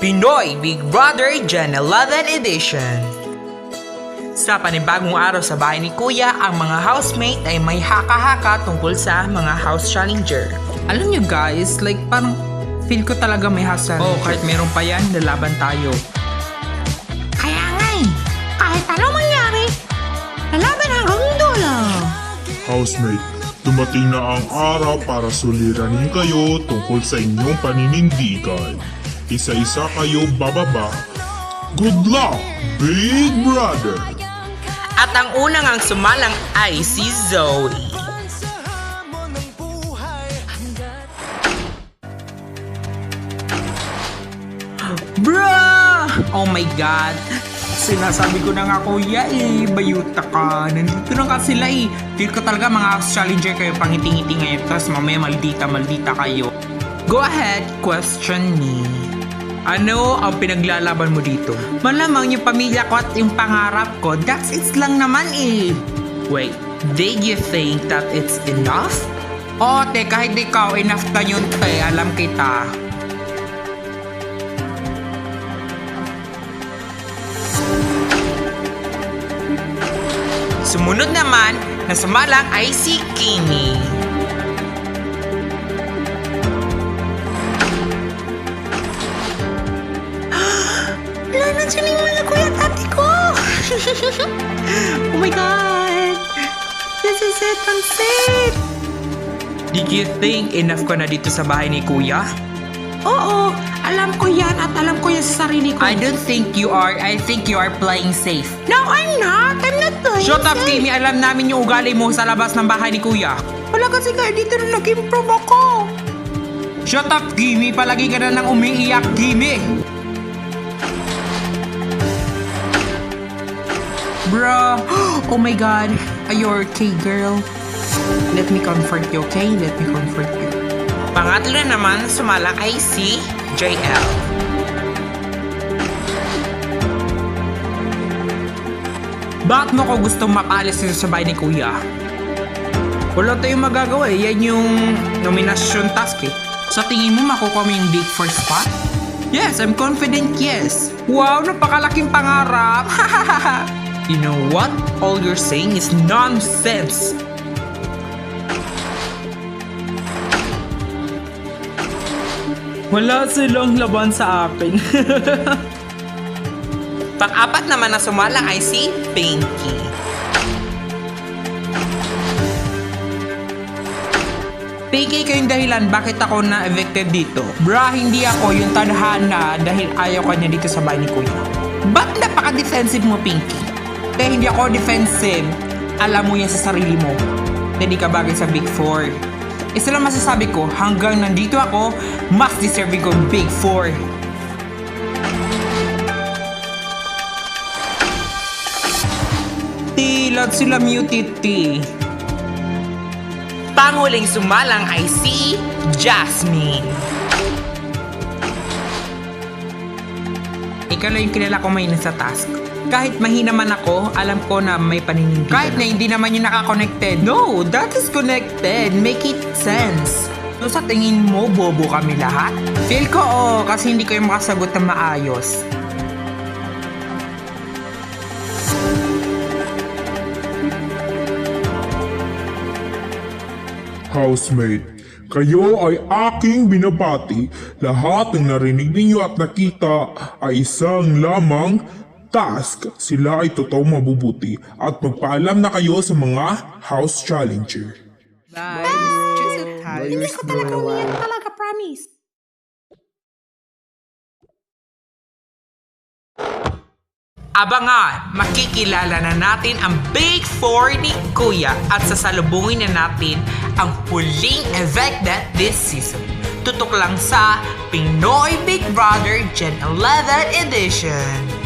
Pinoy Big Brother Gen 11 Edition. Sa panibagong araw sa bahay ni Kuya, ang mga housemate ay may haka-haka tungkol sa mga house challenger. Alam nyo guys, like parang feel ko talaga may house challenger. Kahit meron pa yan, lalaban tayo. Kaya nga kahit anong mangyari, lalaban hanggang dulo. Housemate, dumating na ang araw para suliranin kayo tungkol sa inyong paninindigan. Isa-isa kayo bababa. Good luck, Big Brother! At ang unang ang sumalang ay si Zoe. Bruh! Oh my God! Sinasabi ko na nga Kuya bayuta ka. Nandito na ka sila Feel ko talaga mga house challenger kayo pangiti-ngiti ngayon. Tapos mamaya maldita kayo. Go ahead, question me. Ano ang pinaglalaban mo dito? Malamang yung pamilya ko at yung pangarap ko. That's it lang naman Wait, did you think that it's enough? Oo te, kahit ikaw enough na yun te, alam kita. Sumunod naman na sumalang ay si Kimi. Wala na siya mga kuya at ate ko. Oh my God. This is it, Pansit. Did you think enough ko na dito sa bahay ni Kuya? Oo, alam ko yan at alam ko yan sa sarili ko. I don't think you are. I think you are playing safe. No, I'm not. I'm not playing Shut up, safe. Kimi. Alam namin yung ugali mo sa labas ng bahay ni Kuya. Wala kasi kaya dito na nag-improve ako. Shut up, Kimi. Palagi ka na nang umiiyak, Kimi. Bro, oh my God. Are you okay, girl? Let me comfort you, okay? Let me comfort you. Pangatlo na naman sumalang ay si JL. Bakit mo ko gustong mapalis dito sa bahay ni Kuya? Wala tayong magagawa Yan yung nominasyon task Sa tingin mo makukuha mo yung Big 4 spot? Yes, I'm confident yes. Wow, napakalaking pangarap. You know what? All you're saying is nonsense. Wala silang laban sa akin. Pang-apat naman na sumalang ay si Pinky. Pinky, kayong dahilan bakit ako na-evicted dito. Bra, hindi ako yung tadhana dahil ayaw ka niya dito sa bahay ni Kuya. Ba't napaka-defensive mo, Pinky? Kaya hindi ako defensive. Alam mo yan sa sarili mo. Hindi ka bagay sa Big 4. Isa lang masasabi ko, hanggang nandito ako, mas deserving ko Big 4. Lahat sila muted Panguling sumalang ay si Jasmine. Ikaw lang yung kilala ko may nasa task. Kahit mahina man ako, alam ko na may paninindigan. Kahit na hindi naman yung naka-connected. No, that is connected. Make it sense. So sa tingin mo, bobo kami lahat? Feel ko kasi hindi kayo makasagot na maayos. Housemate, kayo ay aking binabati. Lahat ng narinig ninyo at nakita ay isang lamang task. Sila ay totoong mabubuti at magpaalam na kayo sa mga house challenger. Bye. Hindi ko talaga umiyak talaga, promise. Abangan, makikilala na natin ang Big 4 ni Kuya at sasalubungin na natin ang huling evicted this season. Tutok lang sa Pinoy Big Brother Gen 11 Edition.